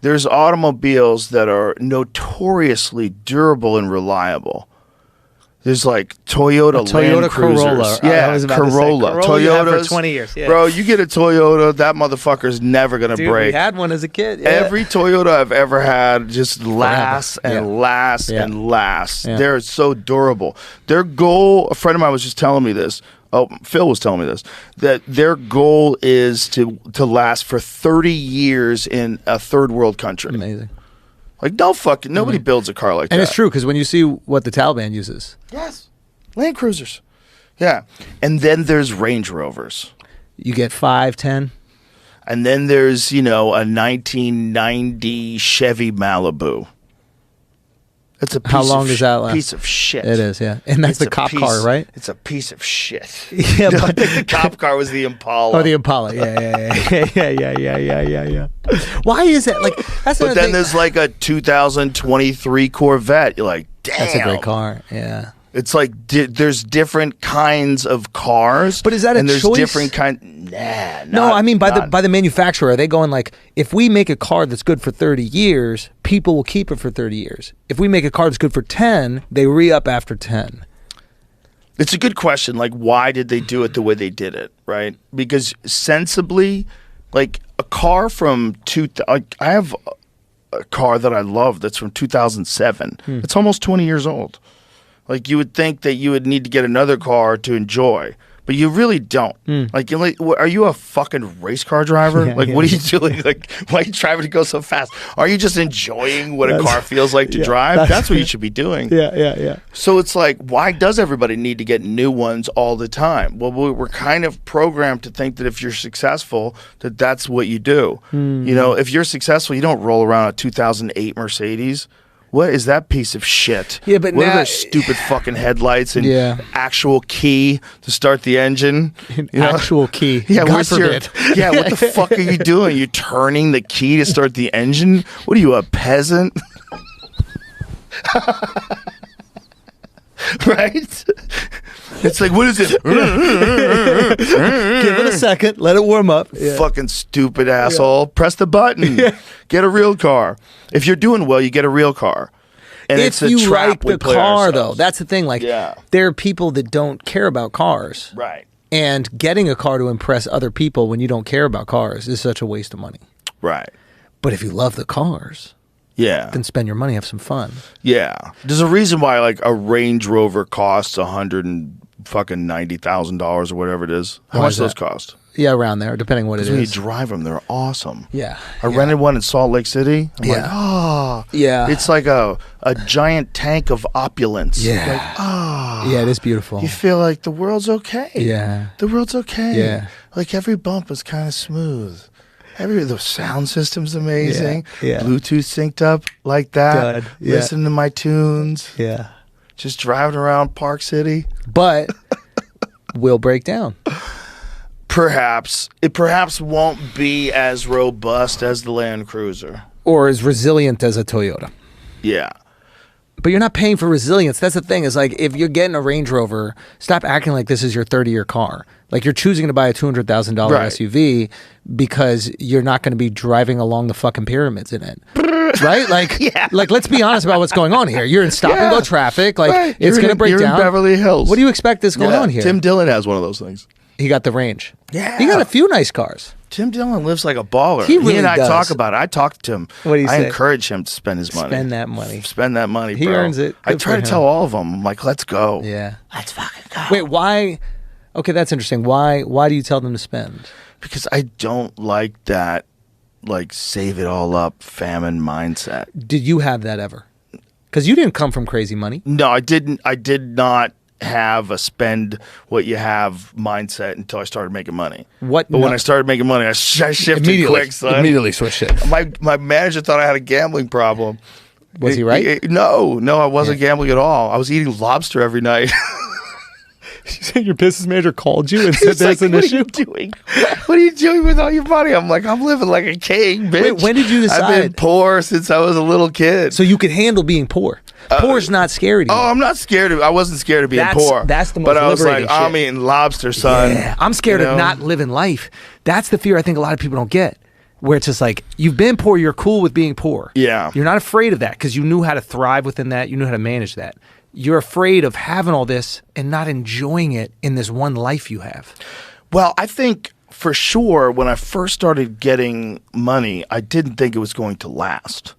There's automobiles that are notoriously durable and reliable. There's like Toyota Land Cruisers. Corolla. Yeah, I was about Corolla. to say, Corolla you had Toyotas. for 20 years. Yeah. Bro, you get a Toyota, that motherfucker's never going to Dude, break. we had one as a kid. Yeah. Every Toyota I've ever had just lasts and lasts and lasts. Yeah. They're so durable. Their goal, a friend of mine was just telling me this. Oh, Phil was telling me this, that their goal is to last for 30 years in a third world country. Amazing. Like, nobody builds a car like that. And it's true, because when you see what the Taliban uses. Yes. Land Cruisers. Yeah. And then there's Range Rovers. You get 5, 10. And then there's, a 1990 Chevy Malibu. It's a piece How long does that last? Piece of shit. It is, yeah. And that's the cop car, right? It's a piece of shit. Yeah, but the cop car was the Impala. Oh, the Impala. Yeah. Why is that? Like, that's But then thing. there's like a 2023 Corvette. You're like, damn. That's a great car. Yeah. It's like there's different kinds of cars. But is that a and there's choice? different kind. Nah. No, I mean by the manufacturer. Are they going like, if we make a car that's good for 30 years, people will keep it for 30 years. If we make a car that's good for 10, they re-up after 10. It's a good question. Like, why did they do it the way they did it, right? Because sensibly, like a car from I have a car that I love that's from 2007. It's almost 20 years old. Like, you would think that you would need to get another car to enjoy, but you really don't. Like, are you a fucking race car driver? What are you doing? Like, why are you driving to go so fast? Are you just enjoying what a car feels like to drive? That's what you should be doing. Yeah. So it's like, why does everybody need to get new ones all the time? Well, we're kind of programmed to think that if you're successful, that's what you do. If you're successful, you don't roll around a 2008 Mercedes. What is that piece of shit? Yeah, but what now, are those stupid fucking headlights and actual key to start the engine? Actual key. Yeah, God forbid. What the fuck are you doing? You're turning the key to start the engine? What are you, a peasant? Right? It's like, what is it? Give it a second. Let it warm up. Fucking stupid asshole. Press the button. Get a real car. If you're doing well, you get a real car. And if it's a you trap like the car, though, that's the thing. Like, there are people that don't care about cars. Right. And getting a car to impress other people when you don't care about cars is such a waste of money. Right. But if you love the cars... then spend your money, have some fun. Yeah. There's a reason why like a Range Rover costs $190,000 or whatever it is. How much do those cost? Yeah, around there, depending what it is. When you drive them, they're awesome. Yeah. I rented one in Salt Lake City. I'm like, it's like a giant tank of opulence. Yeah. Like, yeah, it is beautiful. You feel like the world's okay. Yeah. The world's okay. Yeah. Like every bump is kind of smooth. The sound system's amazing. Yeah. Bluetooth synced up like that. Good. Yeah. Listening to my tunes. Yeah. Just driving around Park City. But will break down. Perhaps. It perhaps won't be as robust as the Land Cruiser. Or as resilient as a Toyota. Yeah. But you're not paying for resilience. That's the thing. Is like, if you're getting a Range Rover, stop acting like this is your 30-year car. Like, you're choosing to buy a $200,000 SUV because you're not going to be driving along the fucking pyramids in it. Right? Like, like, let's be honest about what's going on here. You're in stop-and-go traffic. Like, it's going to break you're down. In Beverly Hills. What do you expect is going on here? Tim Dillon has one of those things. He got the Range. Yeah. He got a few nice cars. Tim Dillon lives like a baller. He really and I does. talk about it. I talk to him. What do you say? I encourage him to spend his money. Spend that money. Spend that money, bro. He earns it. I Good try for to him. tell all of them, I'm like, let's go. Yeah. Let's fucking go. Wait, why? Okay, that's interesting. Why do you tell them to spend? Because I don't like that, like, save it all up famine mindset. Did you have that ever? Because you didn't come from crazy money. No, I didn't. I did not have a spend what you have mindset until I started making money. But when I started making money, I shifted quick, son. Immediately switched it. My manager thought I had a gambling problem. Was he right? No, I wasn't gambling at all. I was eating lobster every night. You said your business manager called you and said there's an issue? What are you doing? What are you doing with all your money? I'm like, I'm living like a king, bitch. Wait, when did you decide? I've been poor since I was a little kid. So you could handle being poor. Poor's not scary to you. Oh, I'm not scared of. I wasn't scared of being poor. That's the most But I was like, liberating I'm shit. eating lobster, son. Yeah, I'm scared of not living life. That's the fear I think a lot of people don't get. where it's just like, you've been poor, you're cool with being poor. Yeah. You're not afraid of that because you knew how to thrive within that. You knew how to manage that. You're afraid of having all this and not enjoying it in this one life you have. Well, I think for sure when I first started getting money, I didn't think it was going to last.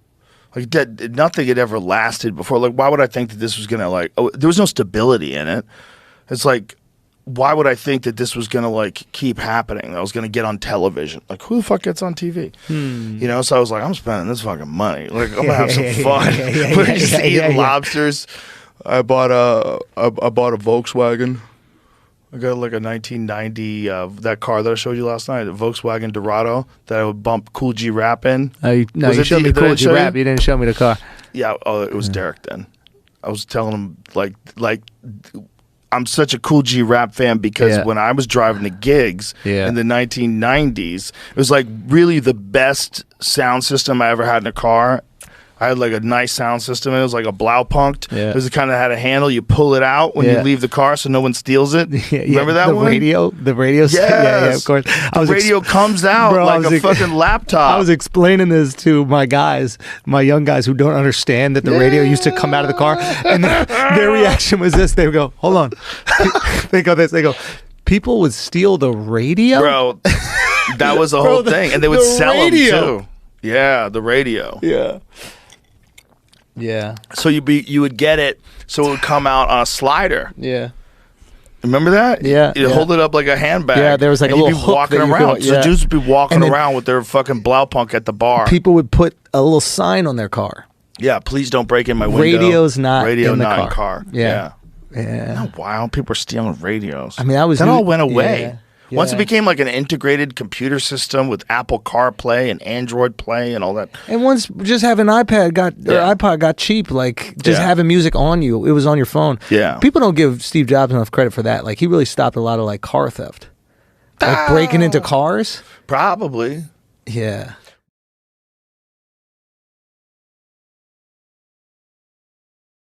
Like that, nothing had ever lasted before. Like, why would I think that this was going to like, there was no stability in it. It's like, why would I think that this was going to like keep happening? I was going to get on television. Like, who the fuck gets on TV? You know, so I was like, I'm spending this fucking money. Like, I'm going to have some fun. We're just eating lobsters. I bought a Volkswagen. I got like a 1990, that car that I showed you last night, a Volkswagen Dorado that I would bump Cool G Rap in. You showed me Cool G Rap. You didn't show me the car. Yeah, it was Derek then. I was telling him like I'm such a Cool G Rap fan because when I was driving the gigs in the 1990s, it was like really the best sound system I ever had in a car. I had like a nice sound system. It was like a Blaupunkt. It was kind of had a handle. You pull it out when you leave the car so no one steals it. Remember that one? The radio. Yes. Yeah, of course. The radio comes out like a fucking laptop. I was explaining this to my guys, my young guys who don't understand that the radio used to come out of the car. And their reaction was this. They would go, hold on. They go this. They go, people would steal the radio? Bro, that was the whole thing. And they would sell them too. Yeah, the radio. Yeah. Yeah. So you would get it, so it would come out on a slider. Yeah. Remember that? Yeah. You'd hold it up like a handbag. Yeah, there was like a little hook walking that you around. could, So the dudes would be walking around with their fucking Blaupunkt at the bar. People would put a little sign on their car. Yeah, please don't break in my window. Radio's not Radio in the not car. in car. Yeah. Isn't that wild? People were stealing radios. I mean, that all went away. Yeah. Once it became like an integrated computer system with Apple CarPlay and Android Play and all that. And once just having iPod got cheap, like just having music on you, it was on your phone. Yeah. People don't give Steve Jobs enough credit for that. Like he really stopped a lot of like car theft. Like breaking into cars. Probably. Yeah.